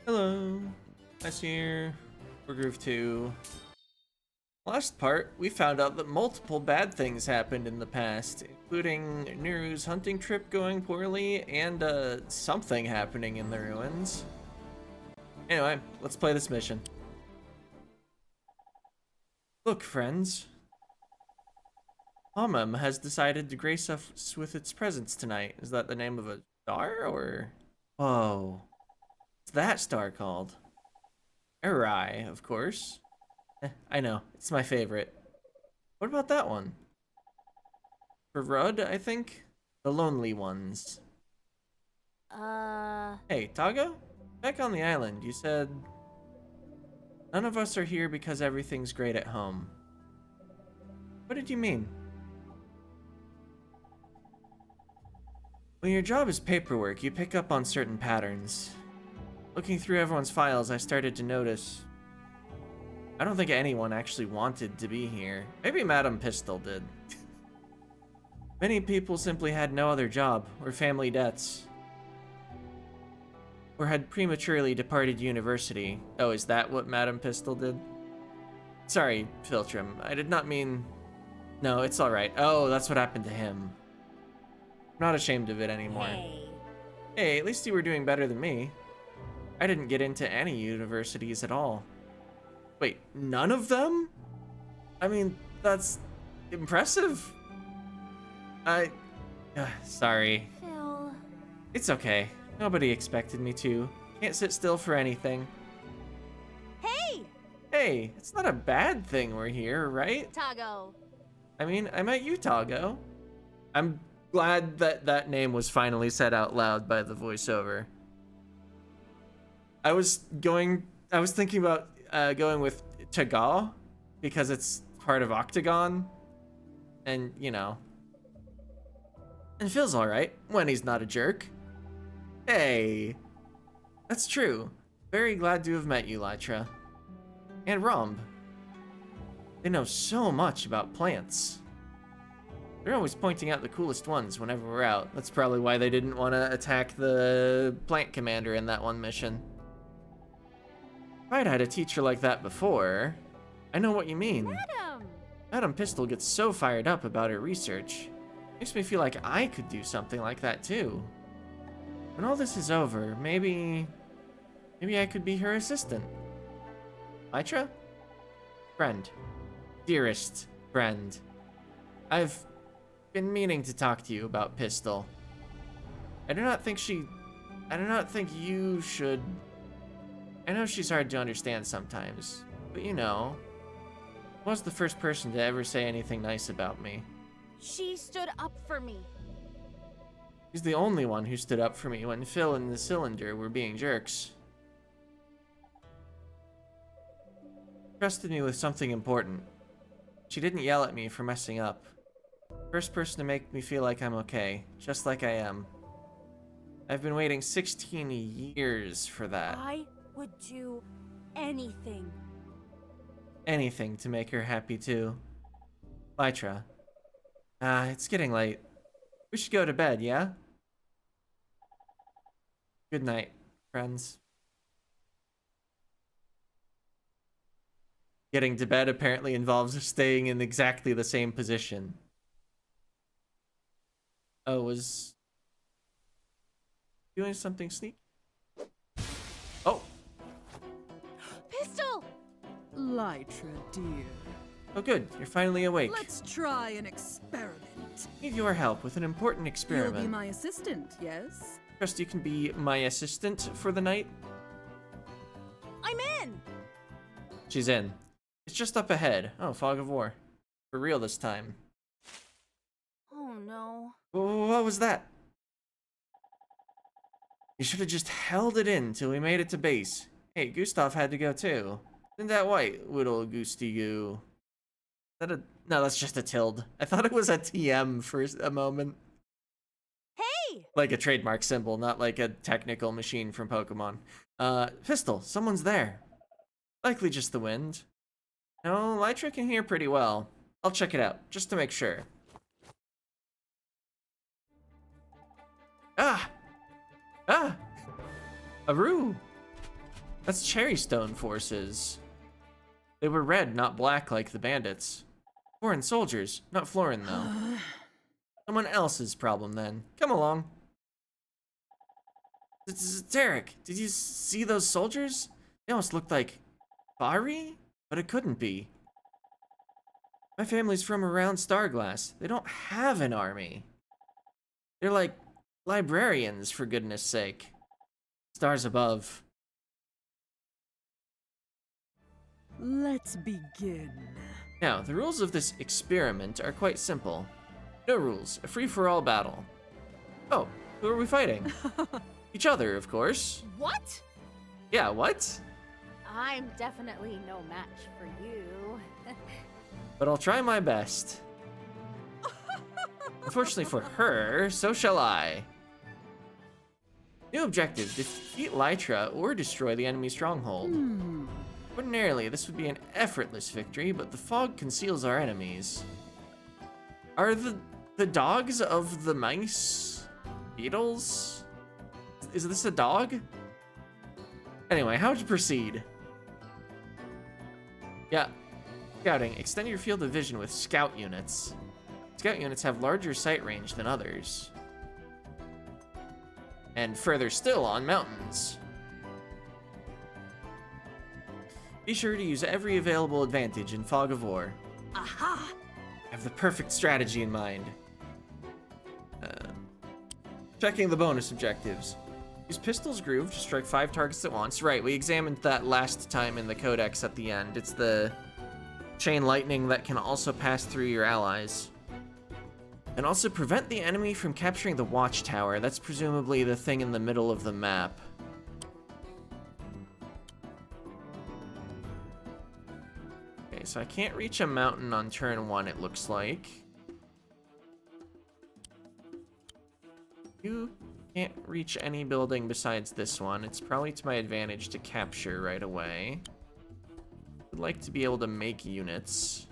Hello, nice here. Wargroove 2. Last part, we found out that multiple bad things happened in the past, including Neru's hunting trip going poorly and something happening in the ruins. Anyway, let's play this mission. Look, friends. Amam has decided to grace us with its presence tonight. Is that the name of a star, or? Whoa. What's that star called? Arai, of course. I know, it's my favorite. What about that one? For Rudd, I think? The Lonely Ones. Hey, Tago? Back on the island, you said... None of us are here because everything's great at home. What did you mean? When your job is paperwork, you pick up on certain patterns. Looking through everyone's files, I started to notice... I don't think anyone actually wanted to be here. Maybe Madame Pistil did. Many people simply had no other job, or family debts. Or had prematurely departed university. Oh, is that what Madame Pistil did? Sorry, Filtrum. I did not mean... No, it's alright. Oh, that's what happened to him. I'm not ashamed of it anymore. Hey, at least you were doing better than me. I didn't get into any universities at all. Wait, none of them? I mean, that's impressive. Sorry. Phil. It's okay. Nobody expected me to. Can't sit still for anything. Hey! Hey, it's not a bad thing we're here, right? Tago. I mean, I met you, Tago. I'm glad that that name was finally said out loud by the voiceover. I was thinking about going with Tagal because it's part of Octagon, and you know, and Phil's all right when he's not a jerk. Hey, that's true. Very glad to have met you, Lytra. And Romb. They know so much about plants. They're always pointing out the coolest ones whenever we're out. That's probably why they didn't want to attack the plant commander in that one mission. If I'd had a teacher like that before, I know what you mean. Madame Pistil gets so fired up about her research. Makes me feel like I could do something like that too. When all this is over, maybe I could be her assistant. Lytra? Friend. Dearest friend. I've been meaning to talk to you about Pistil. I do not think you should... I know she's hard to understand sometimes, but you know, was the first person to ever say anything nice about me. She stood up for me. She's the only one who stood up for me when Phil and the Cylinder were being jerks. Trusted me with something important. She didn't yell at me for messing up. First person to make me feel like I'm okay, just like I am. I've been waiting 16 years for that. I would do anything. Anything to make her happy too. Lytra. It's getting late. We should go to bed, yeah? Good night, friends. Getting to bed apparently involves staying in exactly the same position. Oh, was doing something sneaky? Oh! Pistil! Lytra, dear. Oh good, you're finally awake. Let's try an experiment. Need your help with an important experiment. You'll be my assistant, yes? Trust you can be my assistant for the night? I'm in! She's in. It's just up ahead. Oh, Fog of War. For real this time. Oh no. What was that? You should have just held it in till we made it to base. Hey, Gustav had to go too. Isn't that white, little Goosty Goo? Is that a... No, that's just a tilde. I thought it was a TM for a moment. Hey! Like a trademark symbol, not like a technical machine from Pokemon. Pistil, someone's there. Likely just the wind. No, Lytra can hear pretty well. I'll check it out, just to make sure. Ah! Ah! Aru! That's Cherrystone forces. They were red, not black like the bandits. Foreign soldiers, not Floran though. Someone else's problem then. Come along. Tarek, did you see those soldiers? They almost looked like Bari, but it couldn't be. My family's from around Starglass. They don't have an army. They're like librarians, for goodness sake. Stars above. Let's begin. Now, the rules of this experiment are quite simple. No rules, a free-for-all battle. Oh, who are we fighting? Each other, of course. What? Yeah, what? I'm definitely no match for you. But I'll try my best. Unfortunately for her, so shall I. New objective, defeat Lytra or destroy the enemy stronghold. Ordinarily, this would be an effortless victory, but the fog conceals our enemies. Are the dogs of the mice beetles? Is this a dog? Anyway, how to proceed? Yeah, scouting. Extend your field of vision with scout units. Scout units have larger sight range than others. And further still on mountains. Be sure to use every available advantage in Fog of War. Aha! I have the perfect strategy in mind. Checking the bonus objectives. Use Pistil's Groove to strike 5 targets at once. Right, we examined that last time in the codex at the end. It's the chain lightning that can also pass through your allies. And also prevent the enemy from capturing the watchtower. That's presumably the thing in the middle of the map. Okay, so I can't reach a mountain on turn 1, it looks like. You can't reach any building besides this one. It's probably to my advantage to capture right away. I'd like to be able to make units.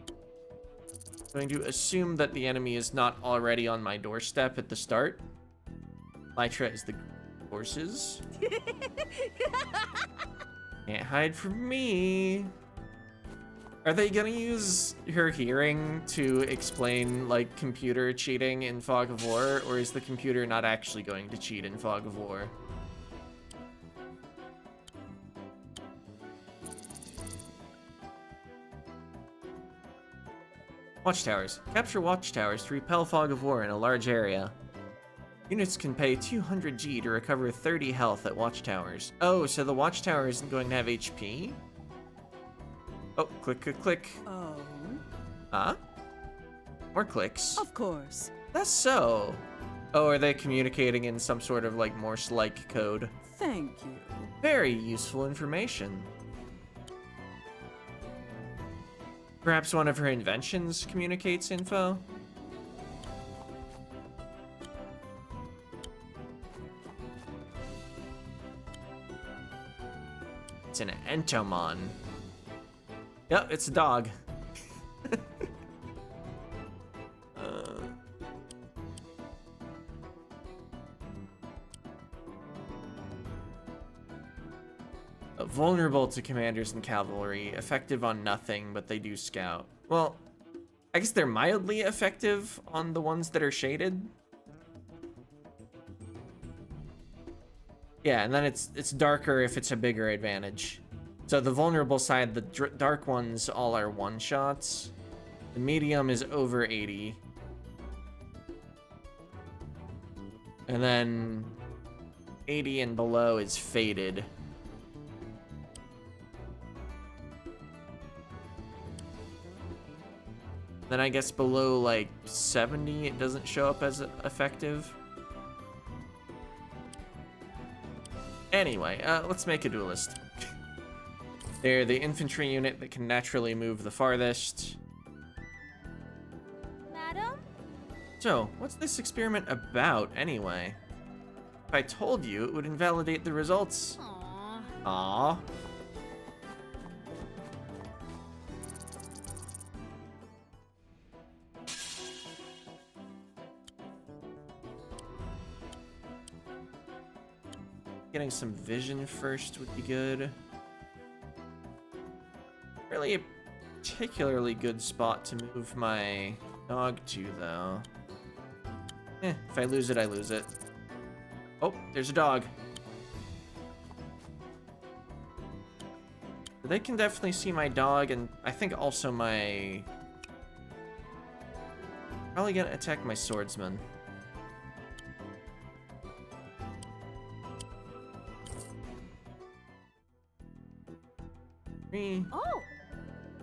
I'm going to assume that the enemy is not already on my doorstep at the start. Lytra is the horses. Can't hide from me. Are they gonna use her hearing to explain, like, computer cheating in Fog of War, or is the computer not actually going to cheat in Fog of War? Watchtowers. Capture watchtowers to repel Fog of War in a large area. Units can pay 200 G to recover 30 health at watchtowers. Oh, so the watchtower isn't going to have HP? Oh, click, click, click. Oh, Huh? More clicks. of course. That's so. Oh, are they communicating in some sort of, like, Morse-like code? Thank you. Very useful information. Perhaps one of her inventions communicates info? It's an entomon. Yep, it's a dog. Vulnerable to commanders and cavalry, effective on nothing, but they do scout. Well, I guess they're mildly effective on the ones that are shaded. Yeah, and then it's darker if it's a bigger advantage. So the vulnerable side, the dark ones all are one-shots. The medium is over 80. And then 80 and below is faded. Then I guess below like 70, it doesn't show up as effective. Anyway, let's make a duelist. They're the infantry unit that can naturally move the farthest. Madam? So, what's this experiment about anyway? If I told you, it would invalidate the results. Aww. Aww. Getting some vision first would be good. Really a particularly good spot to move my dog to, though. If I lose it, I lose it. Oh, there's a dog. They can definitely see my dog, and I think also my... Probably gonna attack my swordsman. Oh!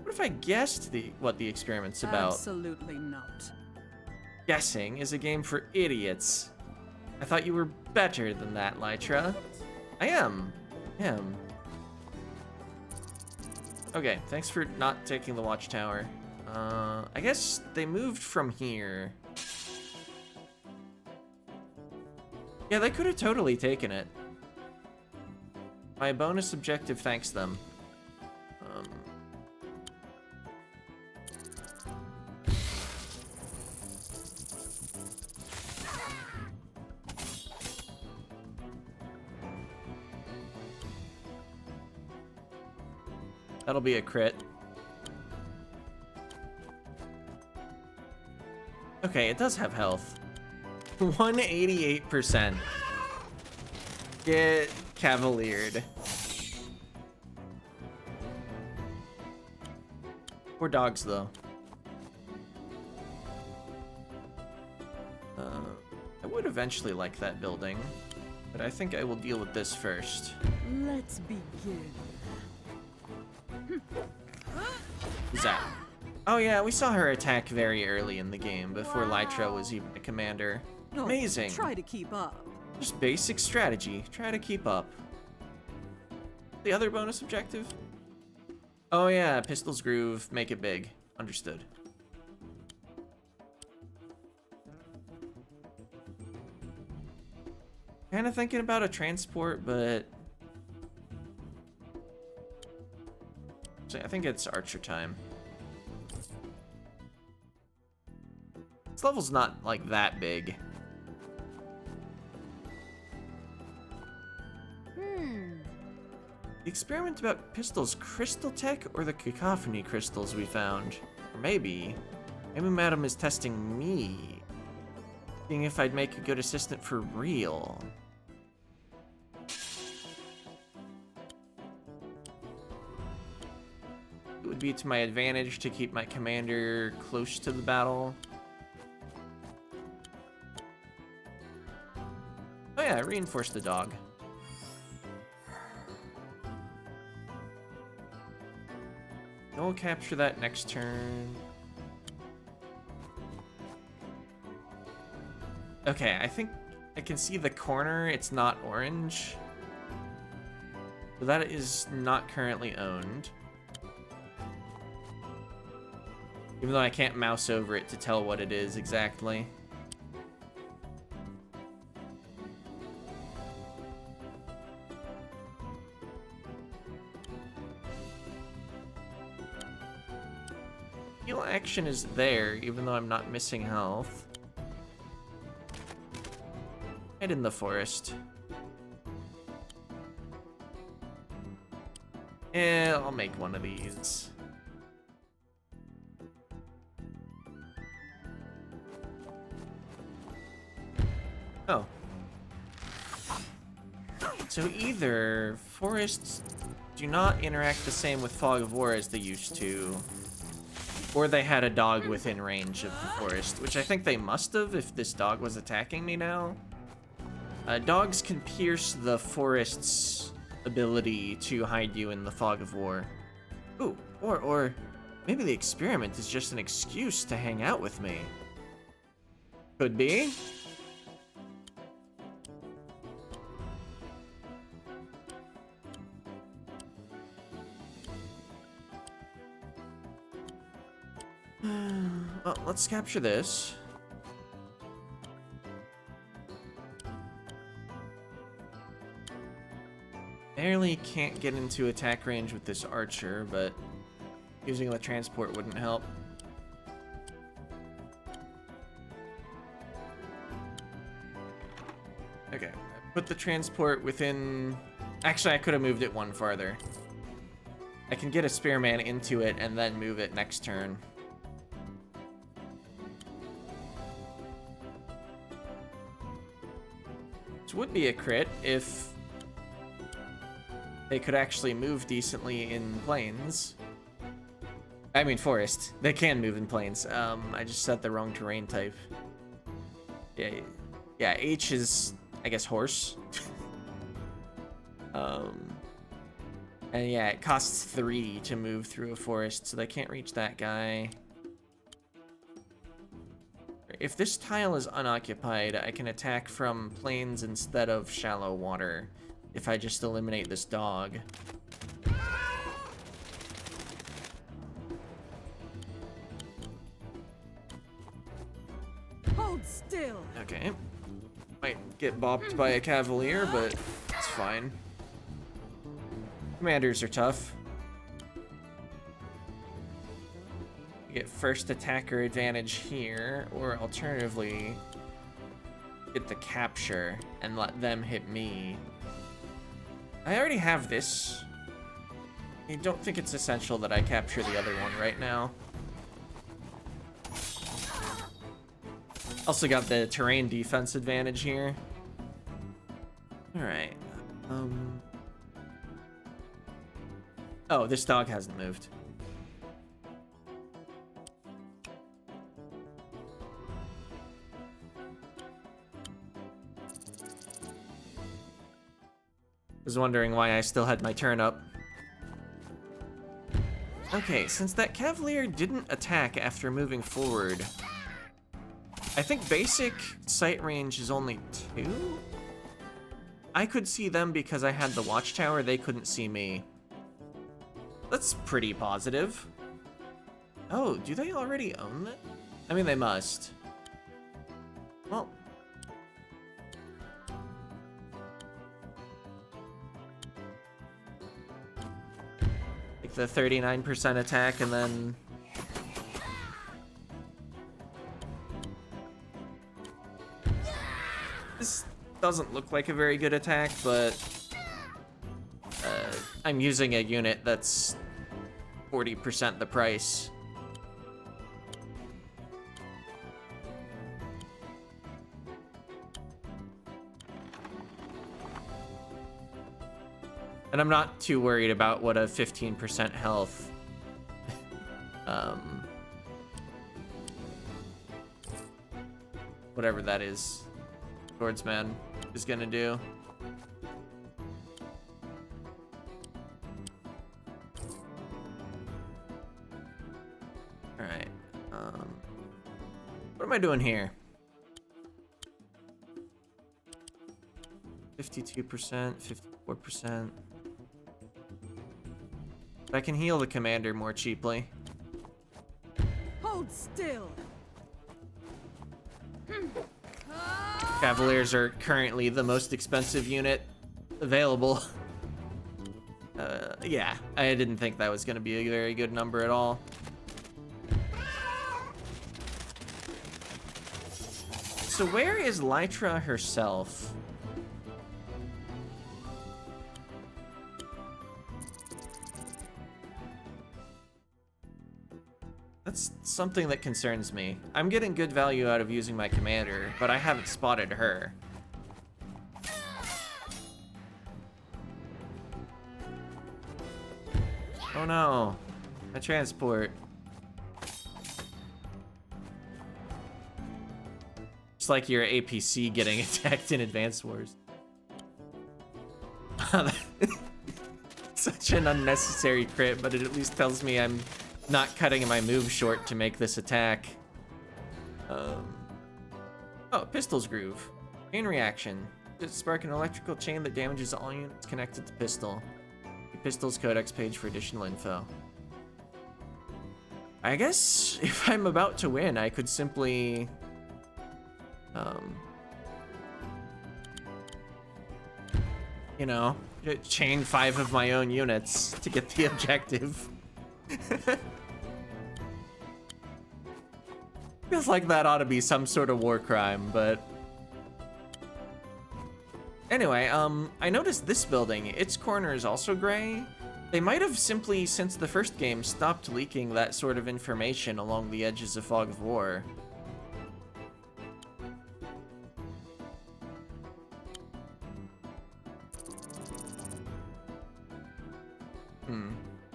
What if I guessed what the experiment's about? Absolutely not. Guessing is a game for idiots. I thought you were better than that, Lytra. I am. Okay, thanks for not taking the watchtower. I guess they moved from here. Yeah, they could have totally taken it. My bonus objective thanks them. That'll be a crit. Okay, it does have health. 188%. Get cavaliered. Poor dogs, though. I would eventually like that building, but I think I will deal with this first. Let's begin. Who's that? Oh yeah, we saw her attack very early in the game, before Lytra was even a commander. No, Amazing. Try to keep up. Just basic strategy. Try to keep up. The other bonus objective? Oh yeah, Pistil's Groove, make it big. Understood. Kind of thinking about a transport, but... I think it's archer time. This level's not, like, that big. The experiment about Pistil's crystal tech or the cacophony crystals we found? Or maybe Madam is testing me. Seeing if I'd make a good assistant for real. It would be to my advantage to keep my commander close to the battle. Oh yeah, reinforce the dog. We'll capture that next turn. Okay, I think I can see the corner. It's not orange. So that is not currently owned. Even though I can't mouse over it to tell what it is exactly. Heal action is there, even though I'm not missing health. Hide in the forest. Yeah, I'll make one of these. Oh. So either forests do not interact the same with Fog of War as they used to, or they had a dog within range of the forest, which I think they must have if this dog was attacking me now. Dogs can pierce the forest's ability to hide you in the Fog of War. Ooh, or maybe the experiment is just an excuse to hang out with me. Could be. Well, let's capture this. Barely can't get into attack range with this archer, but using the transport wouldn't help. Okay, put the transport within... Actually, I could have moved it one farther. I can get a spearman into it and then move it next turn. Which would be a crit if they could actually move decently in plains. I mean forest. They can move in plains. I just set the wrong terrain type. Yeah, H is, I guess, horse. And yeah, it costs 3 to move through a forest, so they can't reach that guy. If this tile is unoccupied, I can attack from plains instead of shallow water if I just eliminate this dog. Hold still. Okay. Might get bopped by a cavalier, but it's fine. Commanders are tough. You get first attacker advantage here, or alternatively, get the capture and let them hit me. I already have this. I don't think it's essential that I capture the other one right now. Also got the terrain defense advantage here. Alright. Oh, this dog hasn't moved. Was wondering why I still had my turn up. Okay, since that cavalier didn't attack after moving forward, I think basic sight range is only 2? I could see them because I had the watchtower, they couldn't see me. That's pretty positive. Oh, do they already own it? I mean, they must. Well. Like the 39% attack and then... This doesn't look like a very good attack, but I'm using a unit that's 40% the price. And I'm not too worried about what a 15% health whatever that is. Swordsman is gonna do. Alright. What am I doing here? 52%, 54%. I can heal the commander more cheaply. Hold still. Cavaliers are currently the most expensive unit available. Yeah, I didn't think that was going to be a very good number at all. So where is Lytra herself? That's something that concerns me. I'm getting good value out of using my commander, but I haven't spotted her. Oh no, a transport. It's like your APC getting attacked in Advance Wars. Such an unnecessary crit, but it at least tells me I'm not cutting my move short to make this attack. Oh, Pistil's Groove. Chain reaction. Just spark an electrical chain that damages all units connected to Pistil. The Pistil's Codex page for additional info. I guess if I'm about to win, I could simply... you know, chain 5 of my own units to get the objective. Feels like that ought to be some sort of war crime, but Anyway, I noticed this building, its corner is also gray. They might have simply, since the first game, stopped leaking that sort of information along the edges of Fog of War.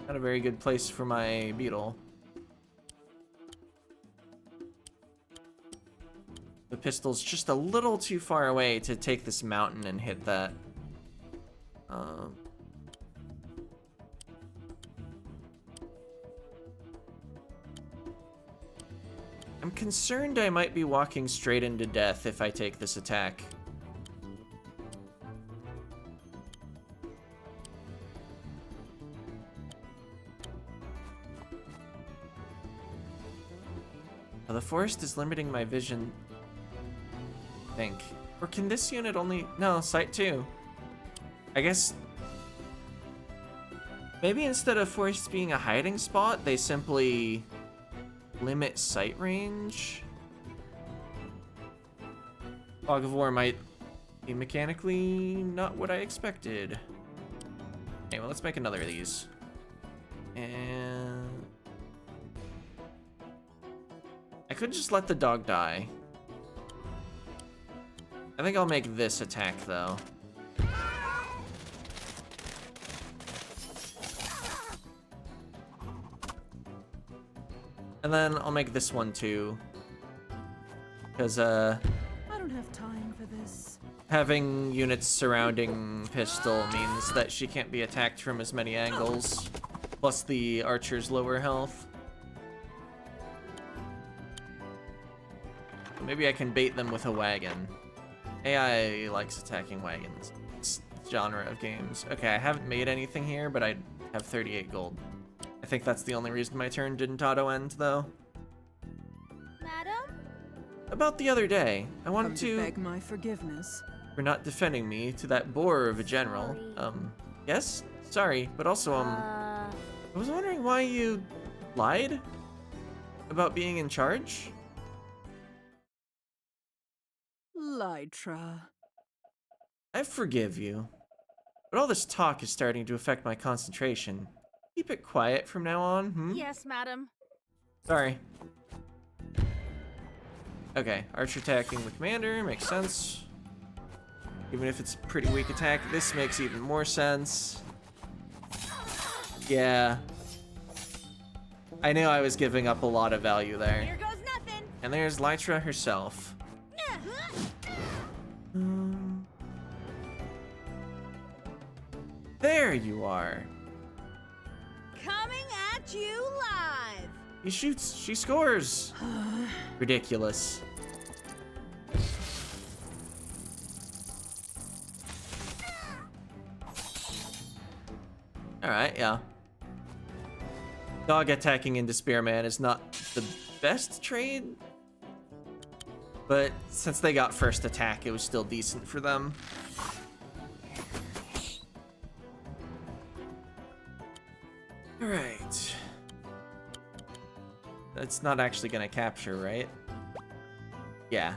Not a very good place for my beetle. The pistol's just a little too far away to take this mountain and hit that. I'm concerned I might be walking straight into death if I take this attack. The forest is limiting my vision, I think. Or can this unit only... No, sight 2. I guess... Maybe instead of forest being a hiding spot, they simply limit sight range? Fog of War might be mechanically not what I expected. Anyway, let's make another of these. And... I could just let the dog die. I think I'll make this attack, though. And then I'll make this one, too. Because, I don't have time for this. having units surrounding Pistil means that she can't be attacked from as many angles. Plus the archer's lower health. Maybe I can bait them with a wagon. AI likes attacking wagons. It's genre of games. Okay, I haven't made anything here, but I have 38 gold. I think that's the only reason my turn didn't auto-end, though. Madam? About the other day, I wanted Come to beg my forgiveness. for not defending me to that bore of a general. Sorry. Yes? Sorry, but also, I was wondering why you lied about being in charge? Lytra. I forgive you. But all this talk is starting to affect my concentration. Keep it quiet from now on, hmm? Yes, madam. Sorry. Okay, archer attacking the commander, makes sense. Even if it's a pretty weak attack, this makes even more sense. Yeah. I knew I was giving up a lot of value there. Here goes nothing. And there's Lytra herself. There you are. Coming at you live. He shoots, she scores. Ridiculous. Alright, yeah. Dog attacking into Spearman is not the best trade, but since they got first attack, it was still decent for them. Alright. That's not actually gonna capture, right? Yeah.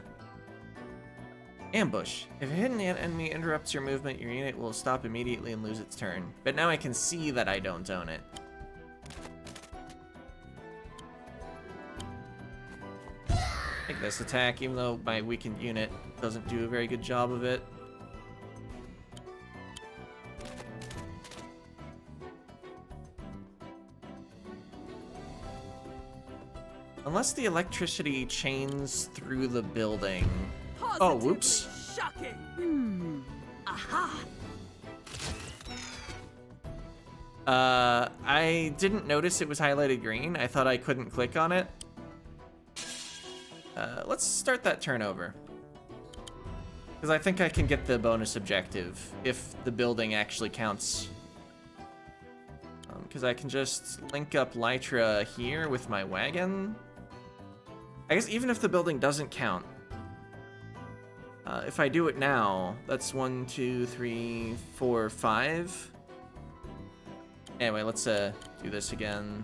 Ambush. If a hidden enemy interrupts your movement, your unit will stop immediately and lose its turn. But now I can see that I don't own it. Take this attack, even though my weakened unit doesn't do a very good job of it. Unless the electricity chains through the building. Oh, whoops. Shocking. Aha. I didn't notice it was highlighted green. I thought I couldn't click on it. Let's start that turn over. Because I think I can get the bonus objective if the building actually counts. Because I can just link up Lytra here with my wagon. I guess even if the building doesn't count, if I do it now, that's 1, 2, 3, 4, 5. Anyway, let's do this again.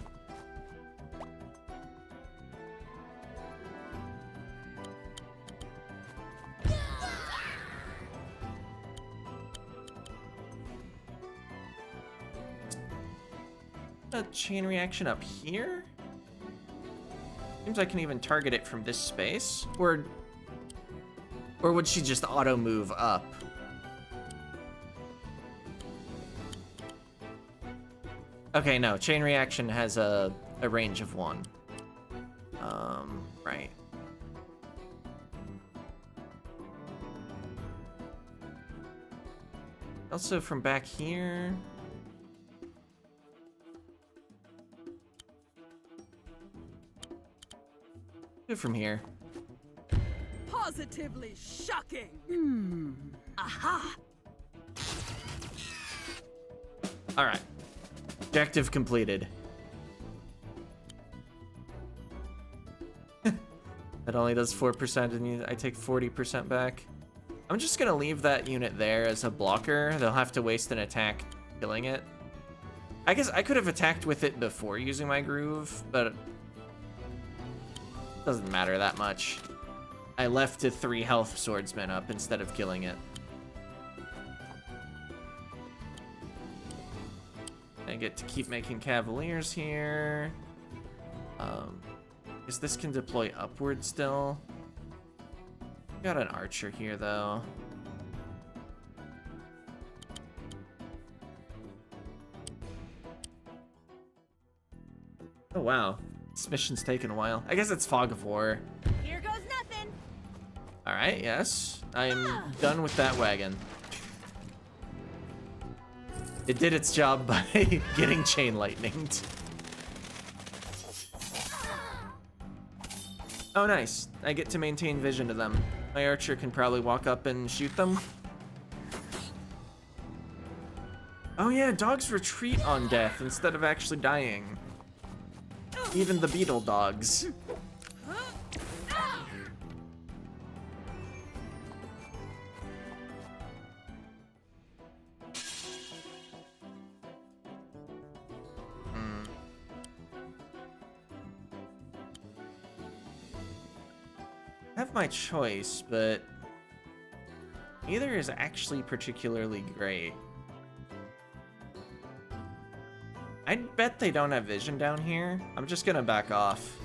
A chain reaction up here? Seems I can even target it from this space. Or would she just auto move up? Okay, no, chain reaction has a range of 1. Right. Also from back here. Do from here. Positively shocking. Aha. All right. Objective completed. That only does 4% and I take 40% back. I'm just gonna leave that unit there as a blocker. They'll have to waste an attack killing it. I guess I could have attacked with it before using my groove, but it doesn't matter that much. I left a 3 health swordsman up instead of killing it. I get to keep making cavaliers here. Guess this can deploy upward still. Got an archer here though. Oh wow, this mission's taken a while. I guess it's Fog of War. Here goes nothing. All right, yes, I'm done with that wagon. It did its job by getting chain lightninged. Oh, nice. I get to maintain vision to them. My archer can probably walk up and shoot them. Oh yeah, dogs retreat on death instead of actually dying. Even the beetle dogs. I have my choice, but neither is actually particularly great. I'd bet they don't have vision down here. I'm just gonna back off.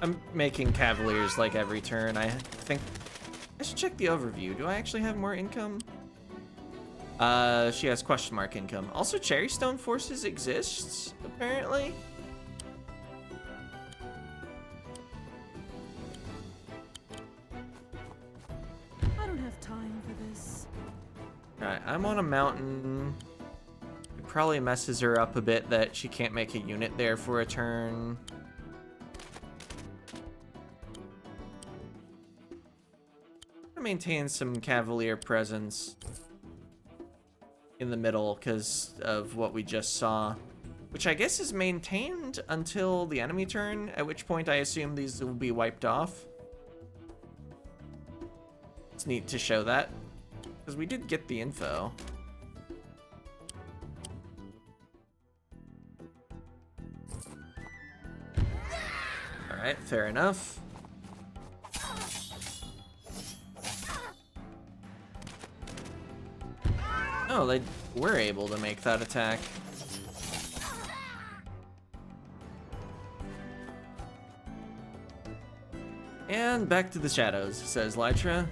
I'm making cavaliers like every turn. I think I should check the overview. Do I actually have more income? She has question mark income. Also, Cherrystone forces exists, apparently. I don't have time for this. Alright, I'm on a mountain. It probably messes her up a bit that she can't make a unit there for a turn. Maintain some cavalier presence in the middle because of what we just saw, which I guess is maintained until the enemy turn, at which point I assume these will be wiped off. It's neat to show that because we did get the info. All right, fair enough. Oh, they were able to make that attack. And back to the shadows, says Lytra.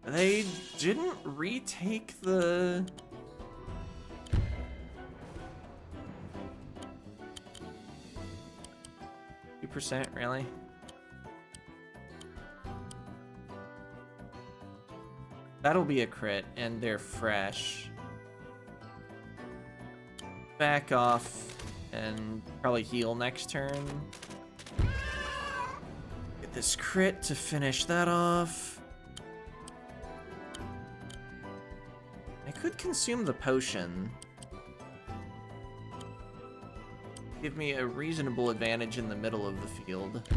They didn't retake the... %, really? That'll be a crit, and they're fresh. Back off, and probably heal next turn. Get this crit to finish that off. I could consume the potion. Give me a reasonable advantage in the middle of the field.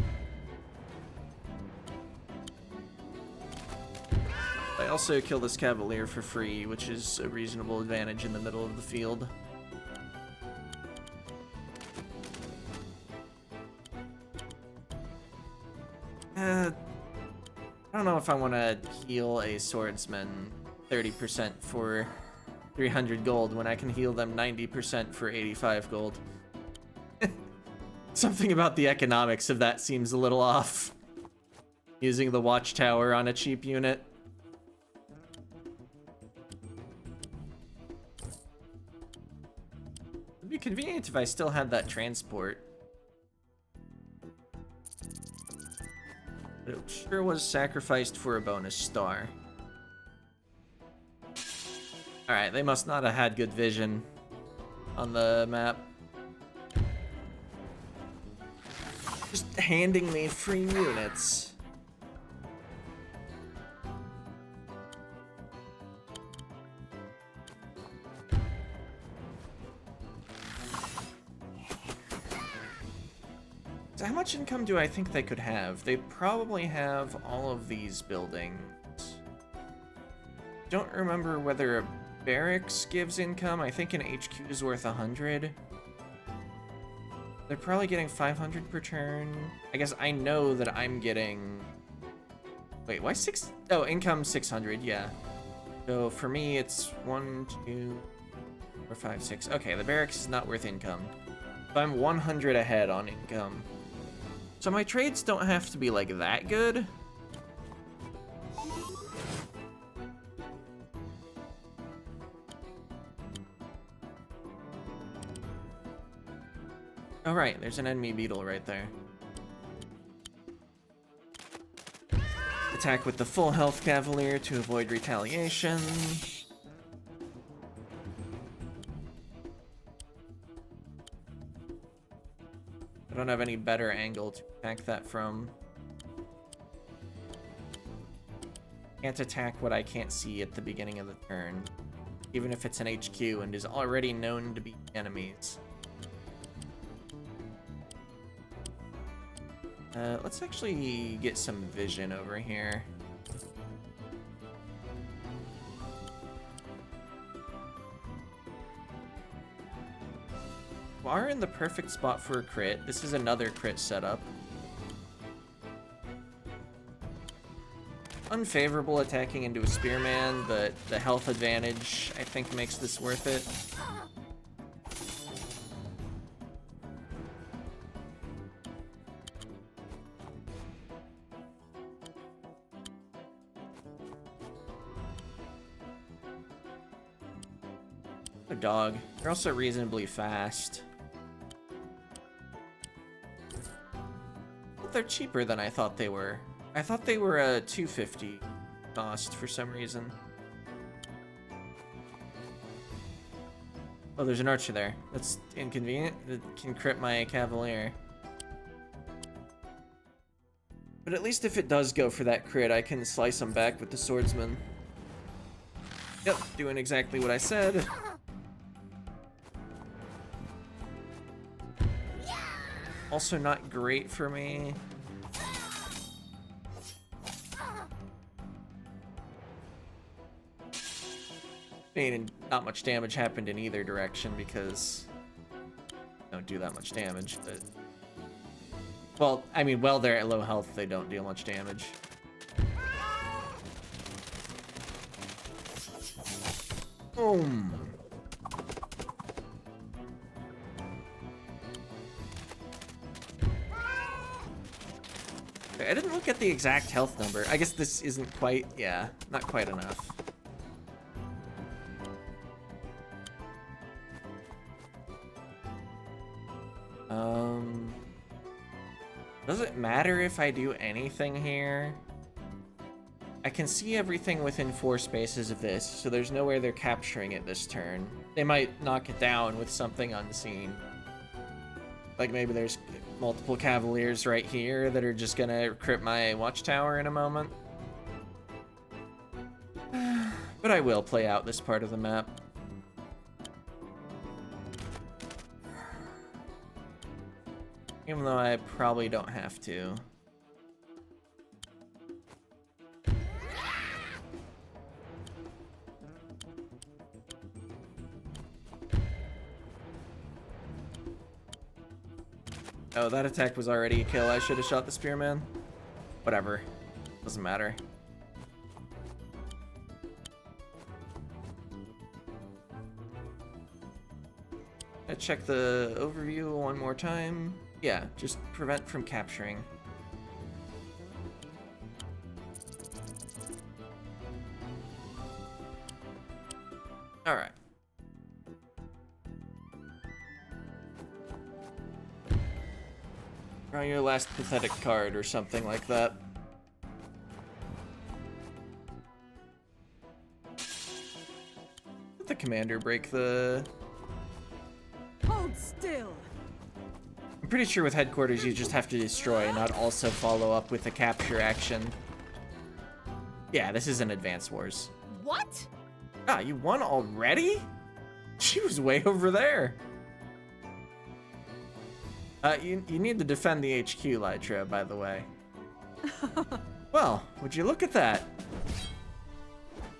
I also kill this cavalier for free, which is a reasonable advantage in the middle of the field. I don't know if I want to heal a swordsman 30% for 300 gold when I can heal them 90% for 85 gold. Something about the economics of that seems a little off. Using the watchtower on a cheap unit. It'd be convenient if I still had that transport. But it sure was sacrificed for a bonus star. Alright, they must not have had good vision on the map. Just handing me free units. So how much income do I think they could have? They probably have all of these buildings. Don't remember whether a barracks gives income. I think an HQ is worth 100. They're probably getting 500 per turn. I guess I know that I'm getting... Wait, why 6? Oh, income 600, yeah. So for me, it's 1, 2, 4, 5, 6. Okay, the barracks is not worth income. So I'm 100 ahead on income. So my trades don't have to be like that good. Oh right, there's an enemy beetle right there. Attack with the full health cavalier to avoid retaliation. I don't have any better angle to attack that from. Can't attack what I can't see at the beginning of the turn, even if it's an HQ and is already known to be enemies. Let's actually get some vision over here. We are in the perfect spot for a crit. This is another crit setup. Unfavorable attacking into a spearman, but the health advantage I think makes this worth it. A dog. They're also reasonably fast. But they're cheaper than I thought they were. I thought they were a 250 cost for some reason. Oh, there's an archer there. That's inconvenient. It can crit my cavalier. But at least if it does go for that crit, I can slice him back with the swordsman. Yep, doing exactly what I said. Also not great for me. I mean, not much damage happened in either direction because they don't do that much damage, but... Well, I mean, while they're at low health, they don't deal much damage. Boom! I didn't look at the exact health number. I guess this isn't quite, yeah, not quite enough. Does it matter if I do anything here? I can see everything within 4 spaces of this, so there's no way they're capturing it this turn. They might knock it down with something unseen. Like maybe there's multiple cavaliers right here that are just gonna crit my watchtower in a moment. But I will play out this part of the map. Even though I probably don't have to. Oh, that attack was already a kill. I should have shot the spearman. Whatever. Doesn't matter. I check the overview one more time. Yeah, just prevent from capturing. Alright. Draw your last pathetic card or something like that. Let the commander break the... Hold still. I'm pretty sure with headquarters you just have to destroy, not also follow up with a capture action. Yeah, this isn't Advance Wars. What? Ah, you won already? She was way over there. You need to defend the HQ, Lytra, by the way. Well, would you look at that?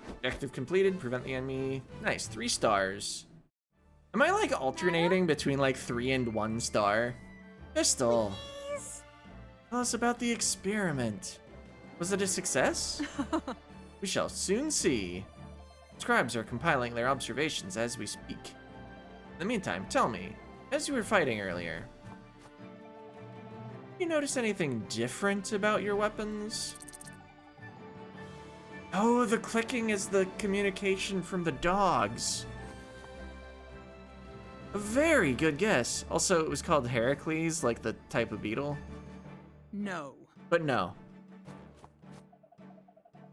Objective completed, prevent the enemy. Nice, 3 stars. Am I like alternating between like 3 and 1 star? Pistil. Please? Tell us about the experiment. Was it a success? We shall soon see. Scribes are compiling their observations as we speak. In the meantime, tell me, as you were fighting earlier, you notice anything different about your weapons? Oh, the clicking is the communication from the dogs. A very good guess. Also, it was called Heracles, like the type of beetle. No. But no.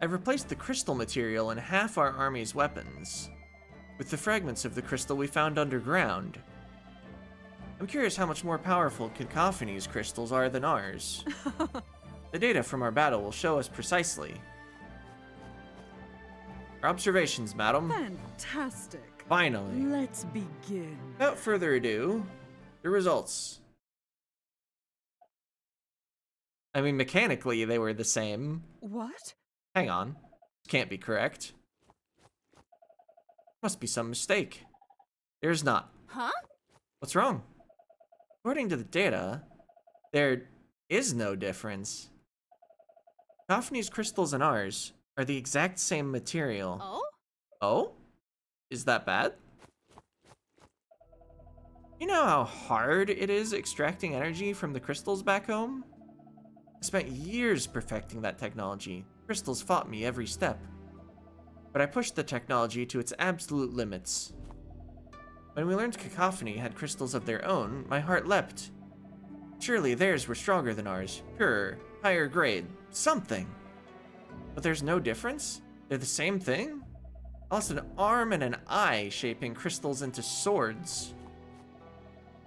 I've replaced the crystal material in half our army's weapons with the fragments of the crystal we found underground. I'm curious how much more powerful Cacophony's crystals are than ours. The data from our battle will show us precisely. Our observations, madam. Fantastic. Finally. Let's begin. Without further ado, the results. I mean, mechanically, they were the same. What? Hang on. Can't be correct. Must be some mistake. There's not. Huh? What's wrong? According to the data, there is no difference. Cacophony's crystals and ours are the exact same material. Oh? Oh? Is that bad? You know how hard it is extracting energy from the crystals back home? I spent years perfecting that technology. Crystals fought me every step. But I pushed the technology to its absolute limits. When we learned Cacophony had crystals of their own, my heart leapt. Surely theirs were stronger than ours, purer, higher grade, something. But there's no difference? They're the same thing? I lost an arm and an eye shaping crystals into swords.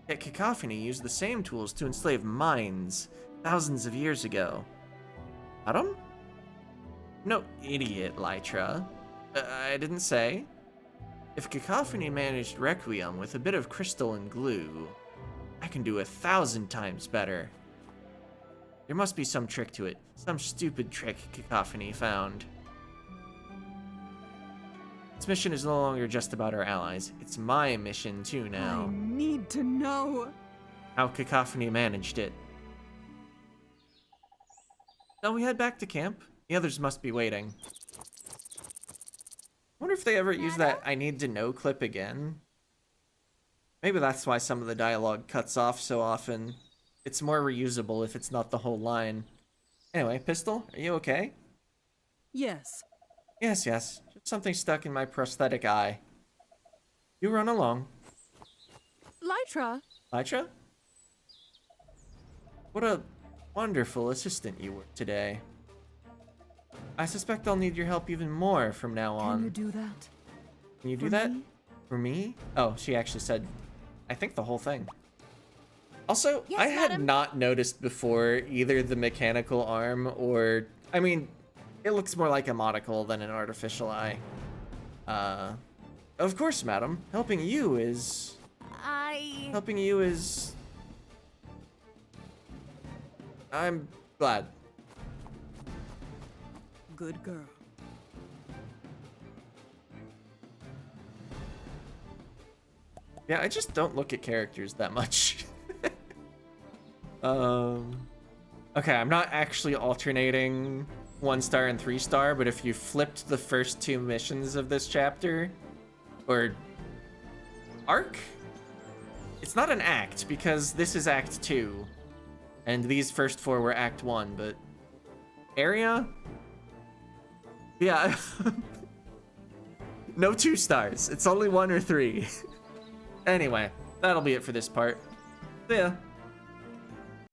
Yet Cacophony used the same tools to enslave minds thousands of years ago. Adam? No idiot, Lytra. I didn't say. If Cacophony managed Requiem with a bit of crystal and glue, I can do 1,000 times better. There must be some trick to it. Some stupid trick Cacophony found. This mission is no longer just about our allies. It's my mission too now. I need to know. How Cacophony managed it. Shall we head back to camp? The others must be waiting. I wonder if they ever use that I need to know clip again. Maybe that's why some of the dialogue cuts off so often. It's more reusable if it's not the whole line. Anyway, Pistil, are you okay? Yes. Yes, yes. Just something stuck in my prosthetic eye. You run along. Lytra. Lytra? What a wonderful assistant you were today. I suspect I'll need your help even more from now on. Can you do that? Can you do For that? me? For me? Oh, she actually said, I think the whole thing. Also, Yes, I had madam. not noticed before either the mechanical arm or, I mean, it looks more like a monocle than an artificial eye. Of course, madam. Helping you is... I'm glad. Good girl. Yeah, I just don't look at characters that much. Okay, I'm not actually alternating 1-star and 3-star, but if you flipped the first 2 missions of this chapter, or arc? It's not an act, because this is Act 2, and these first 4 were Act 1, but area? Yeah. No 2 stars. It's only 1 or 3. Anyway, that'll be it for this part. See ya.